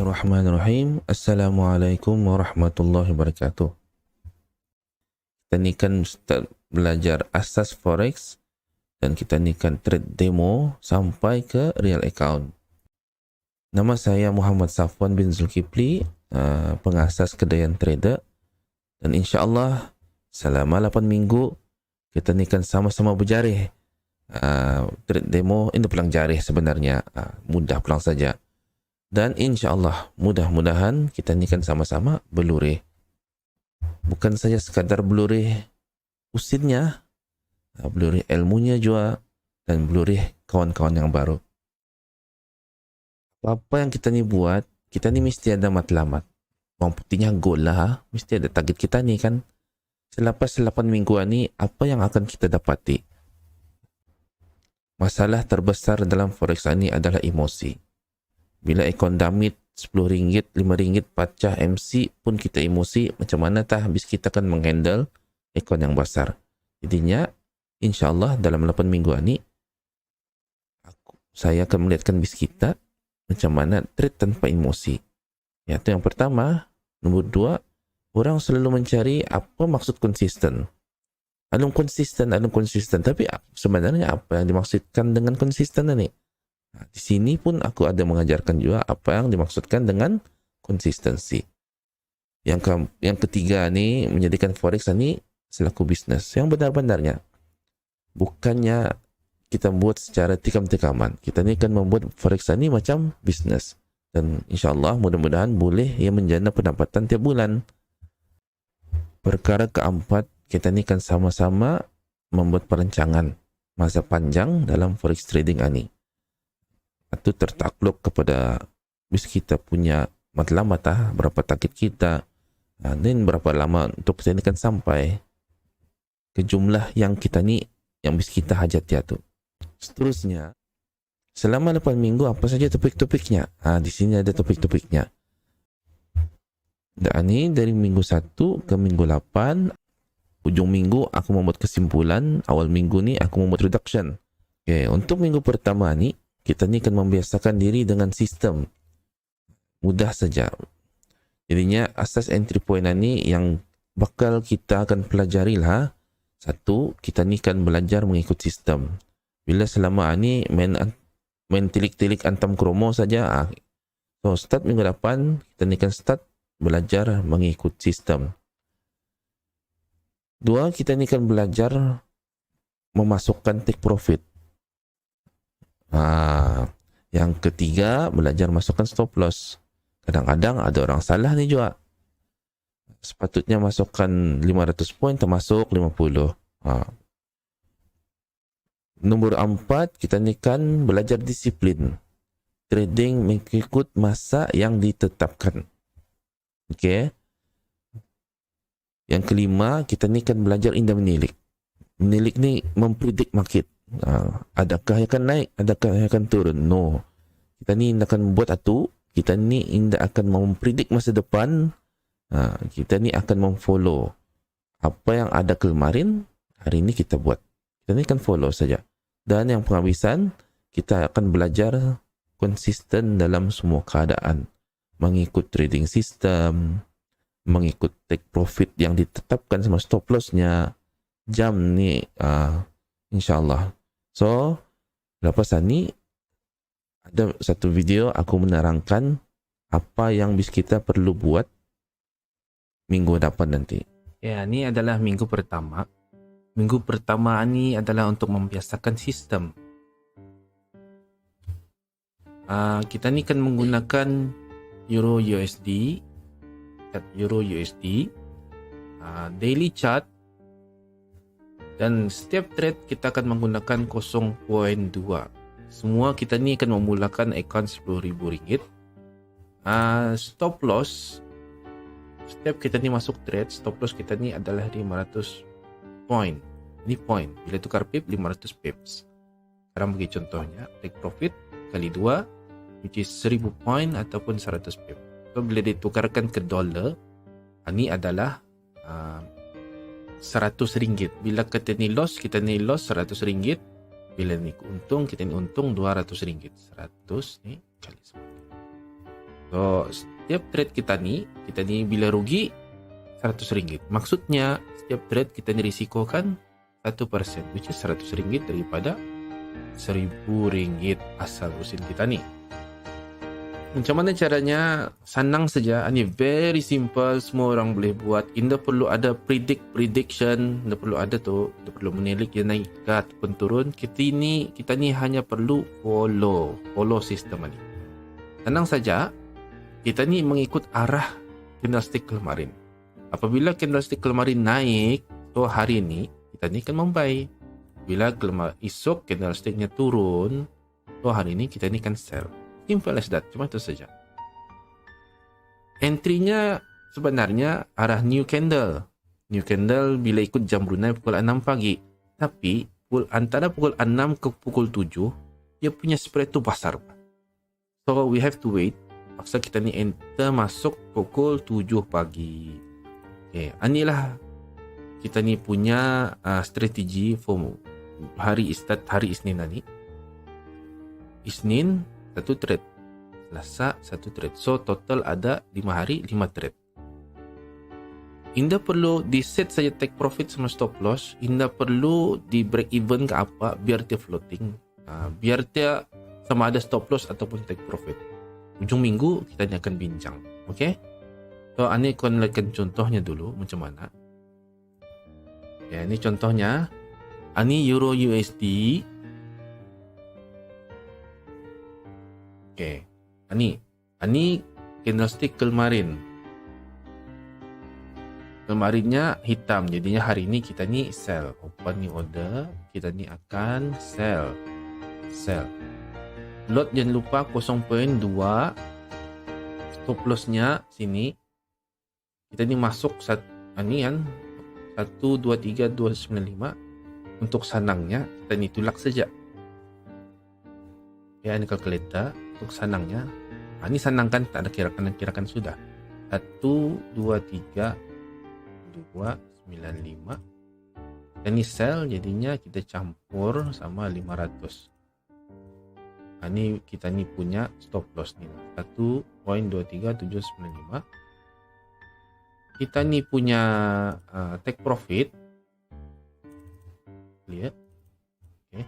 Bismillahirrahmanirrahim. Assalamualaikum warahmatullahi wabarakatuh. Kita ni kan belajar asas forex dan kita ni kan trade demo sampai ke real account. Nama saya Muhammad Safwan bin Zulkifli, pengasas kedai trader, dan insyaAllah selama 8 minggu kita ni kan sama-sama berjarih. Trade demo ini pulang jarih sebenarnya, mudah pulang saja. Dan insyaAllah mudah-mudahan kita ni kan sama-sama belurih. Bukan saja sekadar belurih usinnya, belurih ilmunya juga, dan belurih kawan-kawan yang baru. Apa yang kita ni buat, kita ni mesti ada matlamat. Orang putihnya goal lah, mesti ada target kita ni kan. Selepas 8 mingguan ni, apa yang akan kita dapati? Masalah terbesar dalam forex ini adalah emosi. Bila ekon damit RM10, RM5 pecah MC pun kita emosi, macam mana tah habis kita kan menghandle ekon yang besar. Jadinya insyaAllah dalam 8 minggu ini saya akan melihatkan bis kita macam mana trade tanpa emosi. Itu yang pertama. Nombor 2, orang selalu mencari apa maksud konsisten. Alung konsisten, tapi sebenarnya apa yang dimaksudkan dengan konsisten ini? Di sini pun aku ada mengajarkan juga apa yang dimaksudkan dengan konsistensi. Yang ketiga ni, menjadikan forex ini selaku bisnes yang benar-benarnya. Bukannya kita buat secara tikam-tikaman. Kita ni kan membuat forex ini macam bisnes. Dan insyaAllah mudah-mudahan boleh ia menjana pendapatan tiap bulan. Perkara keempat, kita ni kan sama-sama membuat perancangan masa panjang dalam forex trading ini. Itu tertakluk kepada bis kita punya matlamat, berapa target kita, dan berapa lama untuk kita ni kan sampai ke jumlah yang kita ni, yang bis kita hajat tu. Seterusnya, selama 8 minggu apa saja topik-topiknya? Di sini ada topik-topiknya. Dan ini dari minggu 1 ke minggu 8, ujung minggu aku membuat kesimpulan, awal minggu ni aku membuat reduction. Untuk minggu pertama ni, kita ni akan membiasakan diri dengan sistem. Mudah saja. Jadinya asas entry point ni yang bakal kita akan pelajari lah. Satu, kita ni akan belajar mengikut sistem. Bila selama ni main tilik-tilik antam kromo saja, so start minggu depan, kita ni akan start belajar mengikut sistem. 2, kita ni akan belajar memasukkan take profit. Yang ketiga, belajar masukkan stop loss. Kadang-kadang ada orang salah ni juga. Sepatutnya masukkan 500 poin, termasuk 50. Nombor 4, kita ni kan belajar disiplin. Trading mengikut masa yang ditetapkan. Yang kelima, kita ni kan belajar indah menilik. Menilik ni mempredik market. Adakah akan naik, adakah akan turun? No. Kita ni akan buat kita ni akan mempredik masa depan. Kita ni akan memfollow apa yang ada kemarin, hari ni kita buat. Kita ni akan follow saja. Dan yang penghabisan, kita akan belajar konsisten dalam semua keadaan. Mengikut trading system, mengikut take profit yang ditetapkan sama stop lossnya, jam ni, insyaAllah. So, lepas ni ada satu video aku menerangkan apa yang bis kita perlu buat minggu depan nanti. Ini adalah minggu pertama. Minggu pertama ni adalah untuk membiasakan sistem. Kita ni kan menggunakan Euro USD, daily chart, dan setiap trade kita akan menggunakan 0.2. Semua kita ni akan memulakan akaun RM10,000. Stop loss, setiap kita ni masuk trade, stop loss kita ni adalah 500 poin. Ini poin. Bila tukar pip, 500 pips. Sekarang bagi contohnya, take profit kali 2, which is 1000 poin ataupun 100 pip. So, bila ditukarkan ke dollar, ini adalah RM100. Bila kita ni loss RM100. Bila ni untung, kita ni untung RM200. 100 ni kali 10. So setiap trade kita ni bila rugi RM100. Maksudnya setiap trade kita ni risikokan 1%, which is RM100 daripada RM1,000 asal usul kita ni. Macam mana caranya? Senang saja. Ini very simple. Semua orang boleh buat. Tidak perlu ada prediction. Tidak perlu ada tu. Tidak perlu menilik dia naik ke ataupun turun. Kita ni hanya perlu follow sistem ini. Senang saja. Kita ni mengikut arah candlestick kemarin. Apabila candlestick kemarin naik, so hari ini kita ni akan membuy. Bila esok candlesticknya turun, so hari ini kita ni akan sell. Simple as that. Cuma itu saja. Entry-nya sebenarnya arah new candle. New candle bila ikut jam Brunei pukul 6 pagi. Tapi antara pukul 6 ke pukul 7, dia punya spread tu besar. So we have to wait. Paksa kita ni enter masuk pukul 7 pagi. Okay. Inilah kita ni punya strategi for hari Isnin tadi. Isnin satu trade, Selasa satu trade. So total ada 5 hari 5 trade. Indah perlu di set saja take profit sama stop loss. Indah perlu di break even ke apa biar dia floating. Biar dia sama ada stop loss ataupun take profit. Ujung minggu kita akan bincang. Okay? So ini akan lihatkan contohnya dulu macam mana. Ya, ini contohnya. Ini Euro USD. Okay. Ini candlestick kemarin. Kemarinnya hitam. Jadinya hari ini kita ni sell. Open new order. Kita ni akan sell. Lot jangan lupa 0.2. Stop lossnya sini. Kita ni masuk ini kan 123,295. Untuk sanangnya kita ni tulak saja. Ya, ini kalkulator. Untuk sanangnya, ini sanang kan tak ada kirakan sudah. 123,295. Ini sell, jadinya kita campur sama 500. Ini kita ni punya stop loss ni 1.23795. Kita ni punya take profit. Lihat. Okay.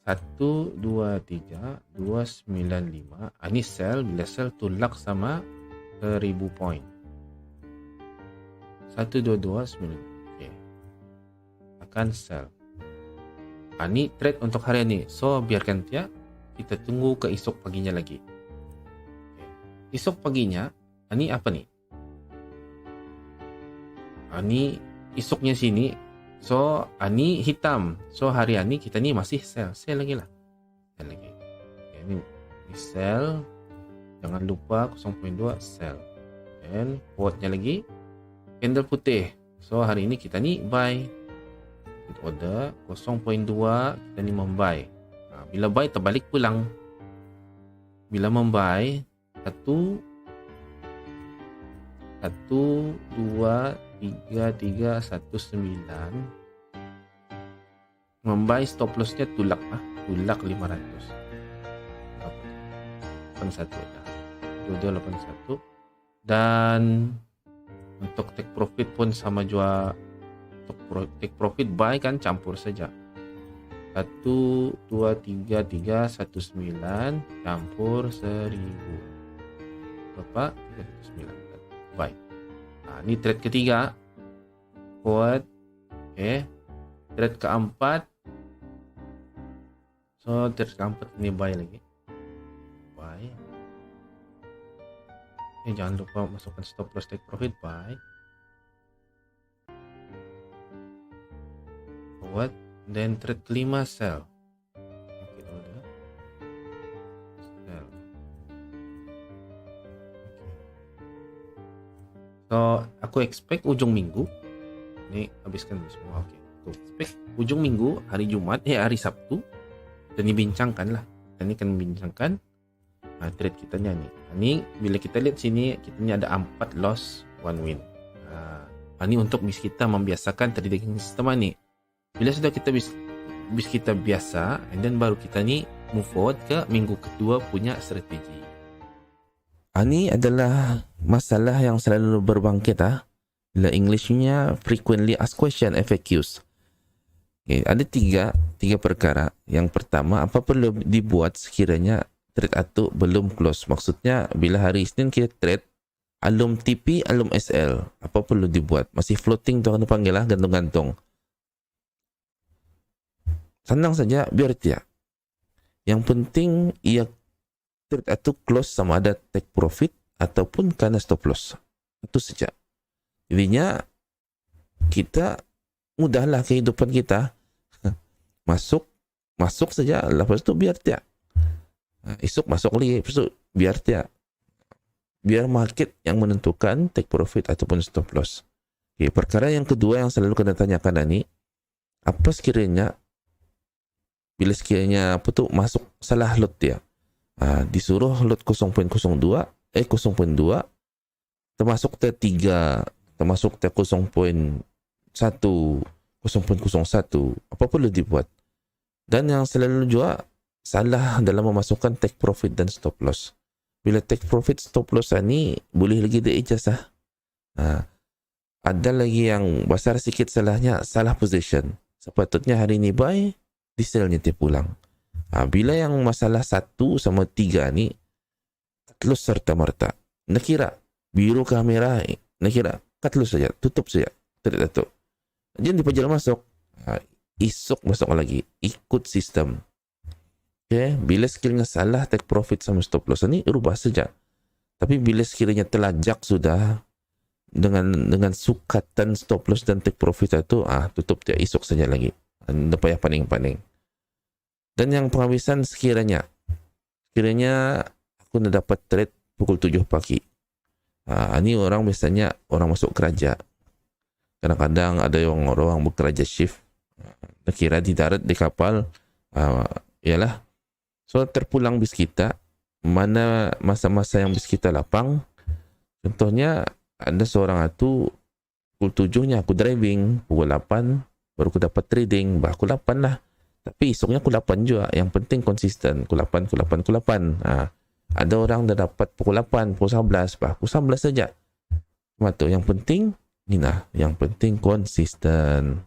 123,295. Ini sell. Bila sell tulak sama 1000 point. 122,9. Okay. Akan sell. Ini trade untuk hari ini. So biarkan dia. Kita tunggu ke esok paginya lagi. Okay. Esok paginya. Ini apa nih? Ini esoknya sini. So, ini hitam. So, hari ini kita ni masih sell. Sell lagi lah. Sell lagi. Okay, ini sell. Jangan lupa 0.2 sell. Dan quote-nya lagi. Candle putih. So, hari ini kita ni buy. Order 0.2 kita ni membuy. Bila buy, terbalik pulang. Bila membuy, 1, 2, 3,319. Membuy stop lossnya tulak 500. 81 dah. 2281. Dan untuk take profit pun sama jua. Untuk take profit buy kan campur saja. 1, 2, 3, 319 campur 1000. Berapa? 319. Buy. Ini trade ketiga. Forward. Okay. Trade keempat. So, trade keempat ini buy lagi. Buy. Jangan lupa masukkan stop loss take profit. Buy. Forward. Then trade kelima sell. Okay, order. Sell. So, aku expect ujung minggu. Ni habiskan semua. Okey. Tu expect ujung minggu, hari Jumaat, hari Sabtu. Dan dibincangkan lah. Kita ni akan membincangkan trade kita ni. Ni bila kita lihat sini, kita ni ada 4 loss, 1 win. Ini untuk bis kita membiasakan trading sistem ni. Bila sudah kita bis kita biasa, and then baru kita ni move forward ke minggu kedua punya strategi. Ini adalah masalah yang selalu berbangkit Bila Englishnya frequently asked question, FAQs. Okay, ada tiga perkara. Yang pertama, apa perlu dibuat sekiranya trade atuk belum close? Maksudnya bila hari Isnin kita trade alum TP, alum SL, apa perlu dibuat? Masih floating tu, kena panggil gantung-gantung. Senang saja, biar dia. Yang penting ia trade atuk close sama ada take profit ataupun kena stop loss. Itu saja. Jadinya kita mudahlah kehidupan kita. Masuk saja, lepas tu biar dia. Esok masuk lagi, lepas tu biar dia. Biar market yang menentukan take profit ataupun stop loss. Okay, perkara yang kedua yang selalu kena tanyakan ni, apa sekiranya bila sekiranya masuk salah lot dia. Disuruh lot 0.02, 0.2, termasuk T3, termasuk T0.1, 0.01, apa perlu dibuat? Dan yang selalu juga salah dalam memasukkan take profit dan stop loss. Bila take profit stop loss ni boleh lagi di-adjust Ada lagi yang besar sikit salahnya, salah position. Sepatutnya hari ni buy, di sell nanti pulang. Bila yang masalah 1 sama 3 ni close serta merta. Nakira biru kamera, nakira cut loss saja, tutup saja. Tidak tahu. Jangan dipajal masuk. Esok masuk lagi. Ikut sistem. Okay. Bila sekiranya salah take profit sama stop loss ni rubah saja. Tapi bila sekiranya telajak sudah dengan sukatan stop loss dan take profit itu, tutup dia, esok saja lagi. Tidak payah paning-paning. Dan yang penghabisan sekiranya aku nak dapat trade pukul 7 pagi. Ini orang biasanya orang masuk kerja. Kadang-kadang ada yang orang bekerja shift. Kira di darat, di kapal. Ialah. So terpulang bis kita. Mana masa-masa yang bis kita lapang. Contohnya ada seorang itu pukul 7-nya aku driving. Pukul 8 baru aku dapat trading. Pukul 8 lah. Tapi esoknya pukul 8 juga. Yang penting konsisten. Pukul 8. Ada orang dah dapat pukul 8, pukul 11. Pukul 11 saja. Cuma tu yang penting, yang penting konsisten.